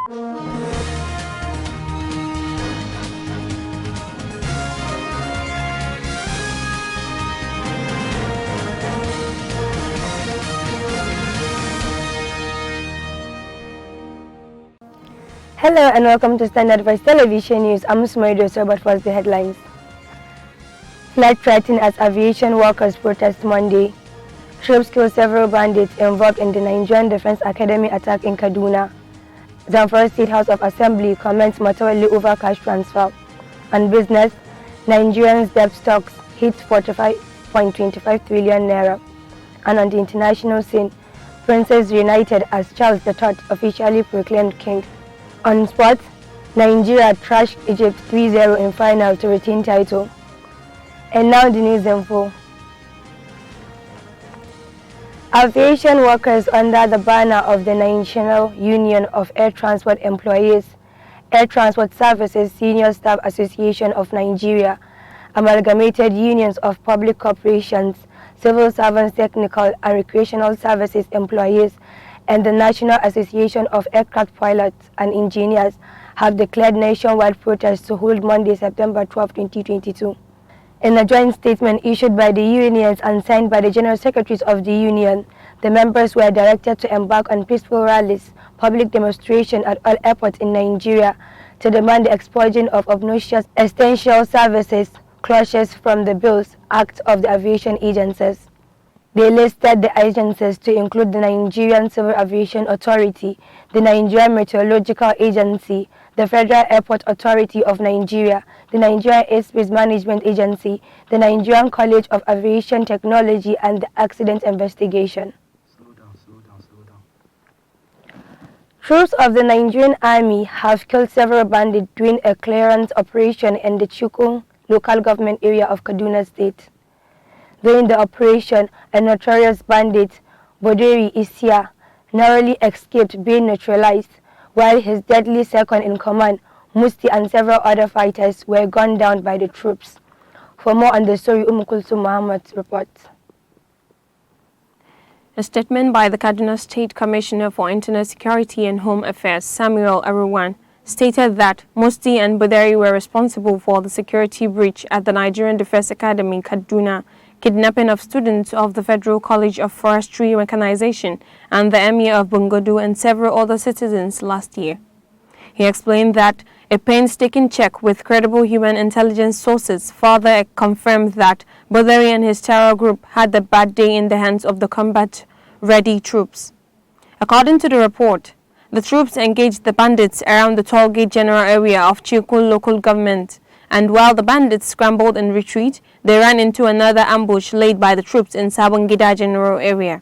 Hello and welcome to Standard Voice Television News. I'm Sumaido, but first the headlines. Flight threatened as aviation workers protest Monday. Troops kill several bandits involved in the Nigerian Defense Academy attack in Kaduna. Zamfara State House of Assembly comments Matawalli over cash transfer. On business, Nigerians' debt stocks hit 45.25 trillion naira. And on the international scene, Princes reunited as Charles III officially proclaimed king. On sports, Nigeria thrashed Egypt 3-0 in final to retain title. And now the news info. Aviation workers under the banner of the National Union of Air Transport Employees, Air Transport Services Senior Staff Association of Nigeria, Amalgamated Unions of Public Corporations, Civil Servants Technical and Recreational Services Employees, and the National Association of Aircraft Pilots and Engineers have declared nationwide protests to hold Monday, September 12, 2022. In a joint statement issued by the unions and signed by the General Secretaries of the Union, the members were directed to embark on peaceful rallies, public demonstrations at all airports in Nigeria to demand the expulsion of obnoxious essential services clauses from the Bills Act of the Aviation Agencies. They listed the agencies to include the Nigerian Civil Aviation Authority, the Nigerian Meteorological Agency, the Federal Airport Authority of Nigeria, the Nigerian Airspace Management Agency, the Nigerian College of Aviation Technology, and the Accident Investigation. Slow down. Troops of the Nigerian Army have killed several bandits during a clearance operation in the Chukun local government area of Kaduna State. During the operation, a notorious bandit, Boderi Isia, narrowly escaped being neutralized, while his deadly second-in-command, Musti, and several other fighters were gunned down by the troops. For more on the story, Kulthum Muhammad reports. A statement by the Kaduna State Commissioner for Internal Security and Home Affairs, Samuel Aruwan, stated that Musti and Boderi were responsible for the security breach at the Nigerian Defense Academy, Kaduna, kidnapping of students of the Federal College of Forestry Mechanization and the Emir of Bungodu and several other citizens last year. He explained that a painstaking check with credible human intelligence sources further confirmed that Boderi and his terror group had a bad day in the hands of the combat-ready troops. According to the report, the troops engaged the bandits around the Tollgate General area of Chikun local government, and while the bandits scrambled in retreat, they ran into another ambush laid by the troops in Sabongida General area.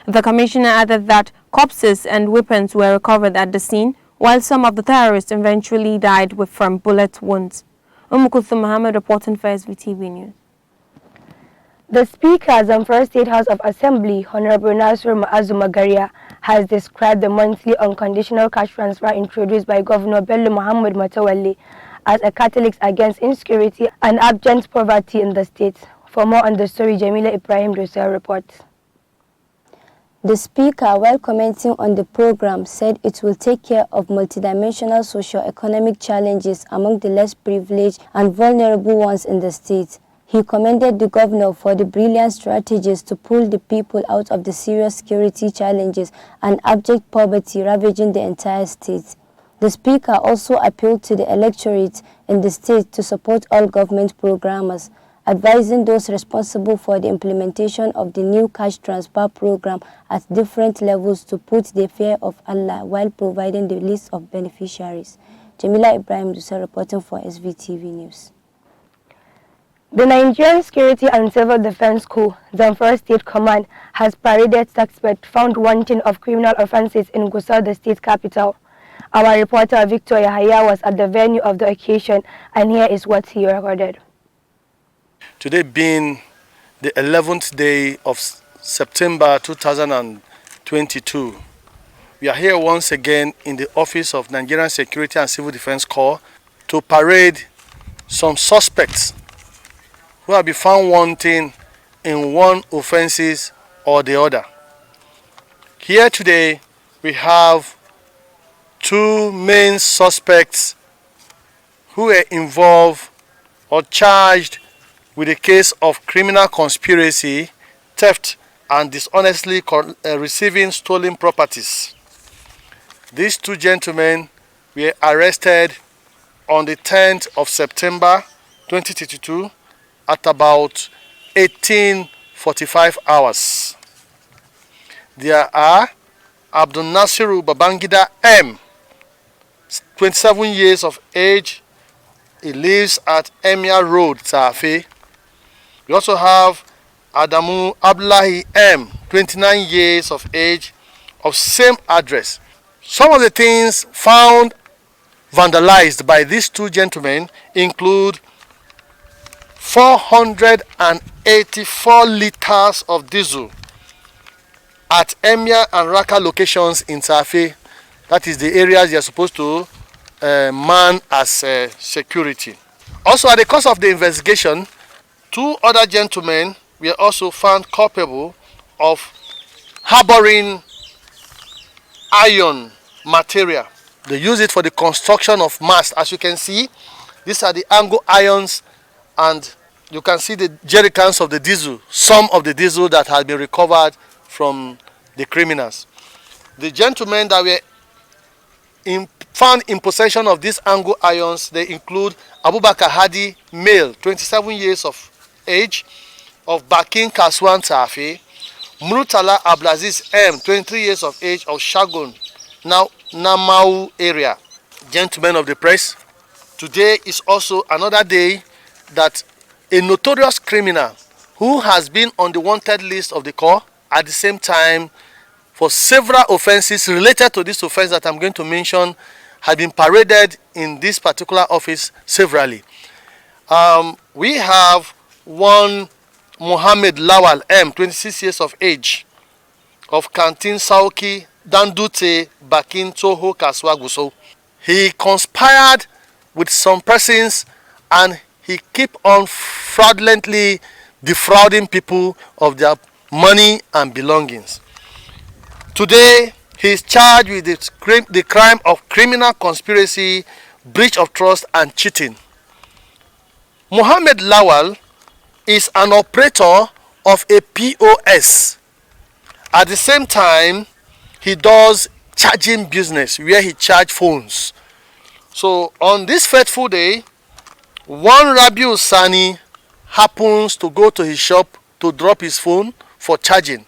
The commissioner added that corpses and weapons were recovered at the scene, while some of the terrorists eventually died from bullet wounds. Kulthum Muhammad reporting for SVTV News. The Speaker of Zamfara State House of Assembly, Honorable Nasir Ma'azu Magaria, has described the monthly unconditional cash transfer introduced by Governor Bello Muhammad Matawalli as a catalyst against insecurity and abject poverty in the state. For more on the story, Jamila Ibrahim Dosel reports. The Speaker, while commenting on the program, said it will take care of multidimensional socio-economic challenges among the less privileged and vulnerable ones in the state. He commended the governor for the brilliant strategies to pull the people out of the serious security challenges and abject poverty ravaging the entire state. The Speaker also appealed to the electorate in the state to support all government programmers, advising those responsible for the implementation of the new cash transfer program at different levels to put the fear of Allah while providing the list of beneficiaries. Jamila Ibrahim Dusa reporting for SVTV News. The Nigerian Security and Civil Defense Corps, Zamfara State Command, has paraded suspects found wanting of criminal offences in Gusau, the state capital. Our reporter Victor Yahaya was at the venue of the occasion, and here is what he recorded. Today being the 11th day of September 2022, we are here once again in the office of Nigerian Security and Civil Defense Corps to parade some suspects who have been found wanting in one offences or the other. Here today we have two main suspects who were involved or charged with a case of criminal conspiracy, theft, and dishonestly receiving stolen properties. These two gentlemen were arrested on the 10th of September 2022 at about 18:45 hours. There are Abdul Nasiru Babangida M, 27 years of age. He lives at Emir Road, Safi. We also have Adamu Abdullahi M, 29 years of age, of same address. Some of the things found vandalized by these two gentlemen include 484 liters of diesel at Emir and Raqqa locations in Safi. That is the areas they are supposed to man as security. Also, at the course of the investigation, two other gentlemen were also found culpable of harboring iron material. They use it for the construction of masts. As you can see, these are the angle irons, and you can see the jerrycans of the diesel, some of the diesel that has been recovered from the criminals. The gentlemen that were found in possession of these angle irons, they include Abubakar Hadi, male, 27 years of age, of Bakin Kaswan Safi; Murtala Ablaziz M, 23 years of age, of Shagun, now Namau area. Gentlemen of the press, today is also another day that a notorious criminal who has been on the wanted list of the Corps at the same time for several offenses related to this offense that I'm going to mention had been paraded in this particular office severally. We have one Mohammed Lawal M, 26 years of age, of Kantin Sauki, Dandute, Bakin, Toho, Kaswa, Guso. He conspired with some persons and he kept on fraudulently defrauding people of their money and belongings. Today, he is charged with the crime of criminal conspiracy, breach of trust, and cheating. Mohammed Lawal is an operator of a POS. At the same time, he does charging business where he charges phones. So on this fateful day, one Rabiu Sani happens to go to his shop to drop his phone for charging.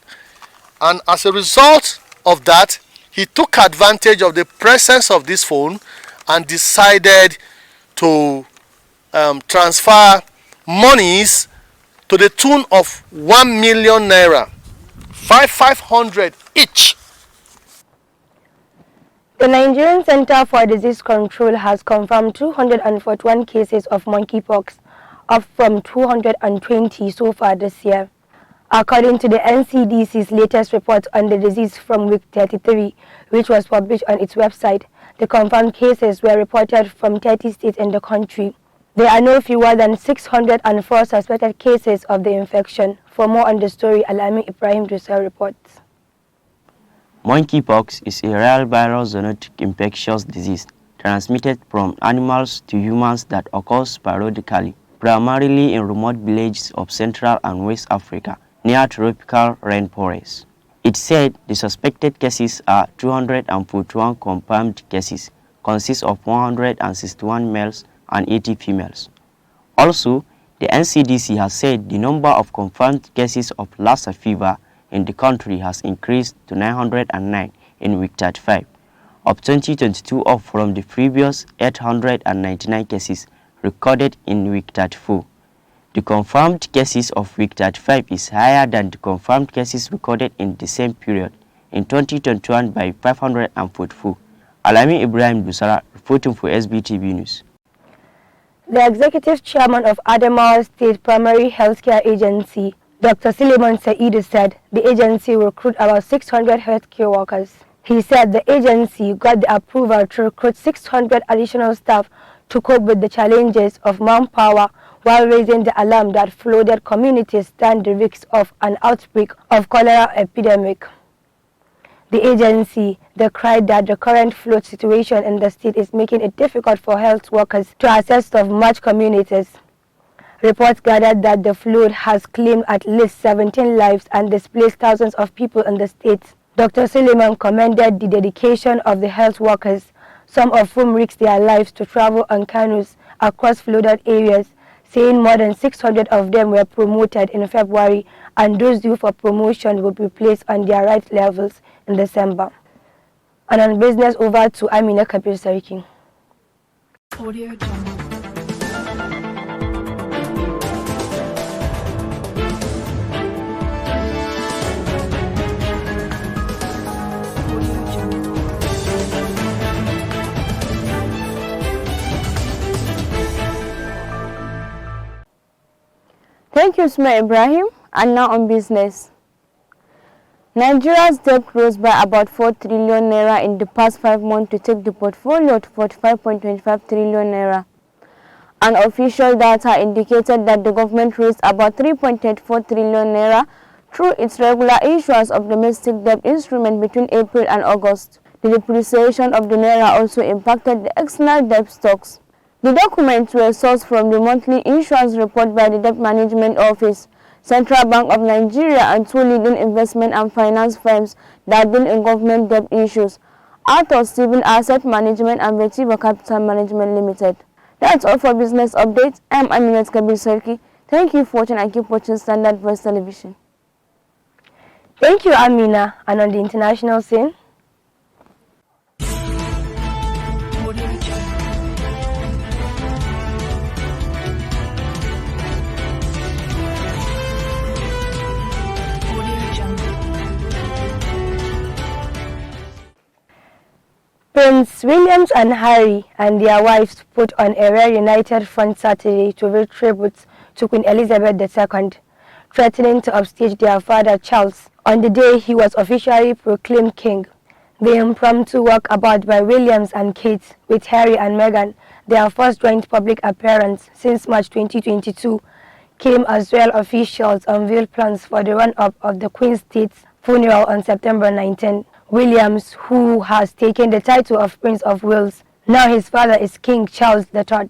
And as a result of that, he took advantage of the presence of this phone and decided to transfer monies to the tune of 1 million naira, 500 each. The Nigerian Center for Disease Control has confirmed 241 cases of monkeypox, up from 220 so far this year. According to the NCDC's latest report on the disease from week 33, which was published on its website, the confirmed cases were reported from 30 states in the country. There are no fewer than 604 suspected cases of the infection. For more on the story, Alami Ibrahim Dusel reports. Monkeypox is a rare viral zoonotic infectious disease transmitted from animals to humans that occurs sporadically, primarily in remote villages of Central and West Africa, near tropical rainforests. It said the suspected cases are 241 confirmed cases, consist of 161 males and 80 females. Also, the NCDC has said the number of confirmed cases of Lassa fever in the country has increased to 909 in week 35 of 2022, up from the previous 899 cases recorded in week 34. The confirmed cases of week 35 is higher than the confirmed cases recorded in the same period in 2021 by 544. Alami Ibrahim Dusara reporting for SBTV News. The executive chairman of Adamawa State Primary Healthcare Agency, Dr. Suleiman Said, said the agency will recruit about 600 healthcare workers. He said the agency got the approval to recruit 600 additional staff to cope with the challenges of manpower while raising the alarm that flooded communities stand the risk of an outbreak of cholera epidemic. The agency cried that the current flood situation in the state is making it difficult for health workers to access to much communities. Reports gathered that the flood has claimed at least 17 lives and displaced thousands of people in the state. Dr. Suleiman commended the dedication of the health workers, some of whom risked their lives to travel on canoes across flooded areas, saying more than 600 of them were promoted in February and those due for promotion will be placed on their right levels in December. And on business, over to Amina Kabir Sariki. Audio Jungle. Thank you, Sma Ibrahim. And now on business. Nigeria's debt rose by about 4 trillion naira in the past 5 months to take the portfolio to 45.25 trillion naira. Unofficial data indicated that the government raised about 3.84 trillion naira through its regular issuance of domestic debt instrument between April and August. The depreciation of the naira also impacted the external debt stocks. The documents were sourced from the monthly issuance report by the Debt Management Office, Central Bank of Nigeria, and 2 leading investment and finance firms that deal in government debt issues, Arthur Civil Asset Management and Vetiba Capital Management Limited. That's all for business updates. I'm Aminat Kabir Sarki. Thank you for watching and keep watching Standard Voice Television. Thank you, Amina. And on the international scene, Prince William and Harry and their wives put on a rare united front Saturday to pay tribute to Queen Elizabeth II, threatening to upstage their father Charles on the day he was officially proclaimed king. The impromptu walkabout by William and Kate with Harry and Meghan, their first joint public appearance since March 2022, came as well officials unveiled plans for the run-up of the Queen's State's funeral on September 19. Williams, who has taken the title of Prince of Wales, now his father is King Charles III,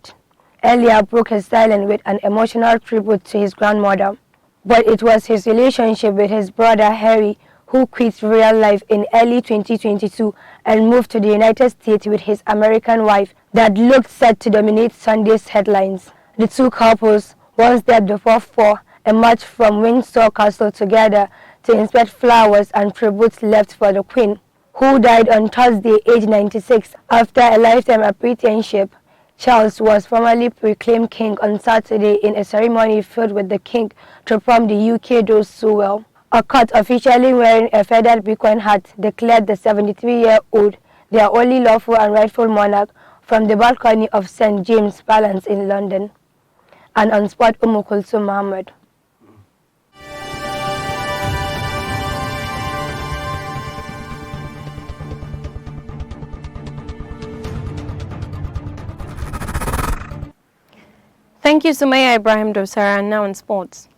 earlier broke his silence with an emotional tribute to his grandmother. But it was his relationship with his brother Harry, who quit real life in early 2022 and moved to the United States with his American wife, that looked set to dominate Sunday's headlines. The two couples, once dead before 4, emerged from Windsor Castle together to inspect flowers and tributes left for the Queen, who died on Thursday, aged 96, after a lifetime apprenticeship. Charles was formally proclaimed king on Saturday in a ceremony filled with the king to prompt the UK does so well. A court officially wearing a feathered beacon hat declared the 73-year-old their only lawful and rightful monarch from the balcony of St. James Palace in London. And on spot, Kulsum Mohammed. Thank you, Sumaya Ibrahim Dosara. And now in sports.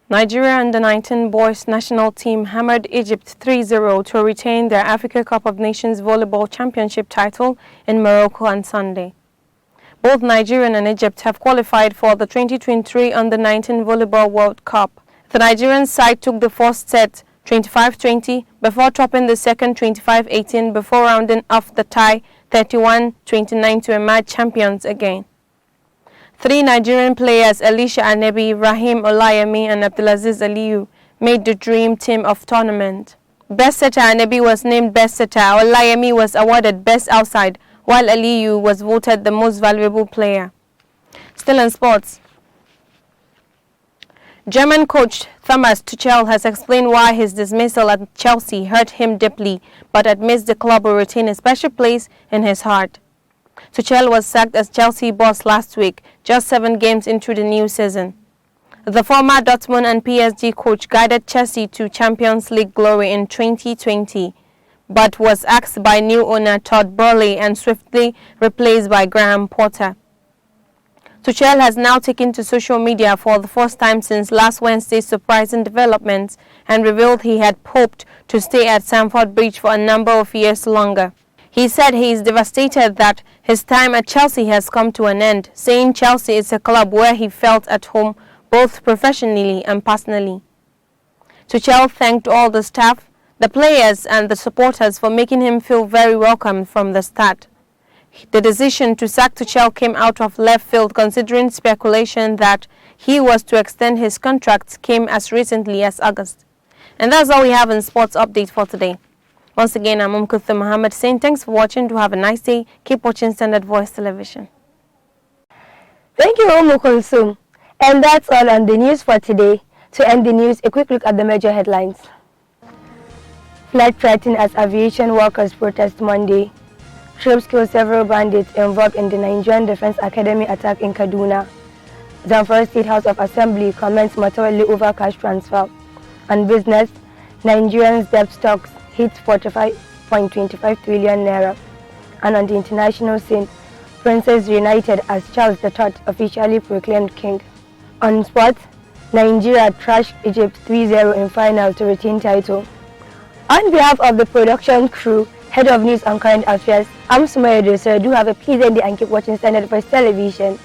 Nigeria under-19 boys national team hammered Egypt 3-0 to retain their Africa Cup of Nations Volleyball Championship title in Morocco on Sunday. Both Nigeria and Egypt have qualified for the 2023 under-19 Volleyball World Cup. The Nigerian side took the first set 25-20 before topping the second 25-18 before rounding off the tie 31-29 to emerge champions again. 3 Nigerian players, Elisha Anebi, Rahim Olayemi and Abdulaziz Aliyu, made the dream team of tournament. Best setter Anebi was named best setter, Olayemi was awarded best outside, while Aliyu was voted the most valuable player. Still in sports. German coach Thomas Tuchel has explained why his dismissal at Chelsea hurt him deeply, but admits the club will retain a special place in his heart. Tuchel was sacked as Chelsea boss last week, just 7 games into the new season. The former Dortmund and PSG coach guided Chelsea to Champions League glory in 2020, but was axed by new owner Todd Boehly and swiftly replaced by Graham Potter. Tuchel has now taken to social media for the first time since last Wednesday's surprising developments and revealed he had hoped to stay at Stamford Bridge for a number of years longer. He said he is devastated that his time at Chelsea has come to an end, saying Chelsea is a club where he felt at home both professionally and personally. Tuchel thanked all the staff, the players and the supporters for making him feel very welcome from the start. The decision to sack Tuchel came out of left field considering speculation that he was to extend his contract came as recently as August. And that's all we have in Sports Update for today. Once again, I'm Kutha Mohammed saying thanks for watching. Do have a nice day. Keep watching Standard Voice Television. Thank you, Kulsum. And that's all on the news for today. To end the news, a quick look at the major headlines. Flight threatened as aviation workers protest Monday. Troops kill several bandits involved in the Nigerian Defense Academy attack in Kaduna. Zamfara State House of Assembly comments Matawalli over cash transfer. On business, Nigerians' debt stocks hit 45.25 trillion naira. And on the international scene, Princess reunited as Charles III officially proclaimed king. On sports, Nigeria trashed Egypt 3-0 in final to retain title. On behalf of the production crew, Head of News and Current Affairs, I'm Sumaya Dosa. Do have a pleasant day and keep watching Standard Voice Television.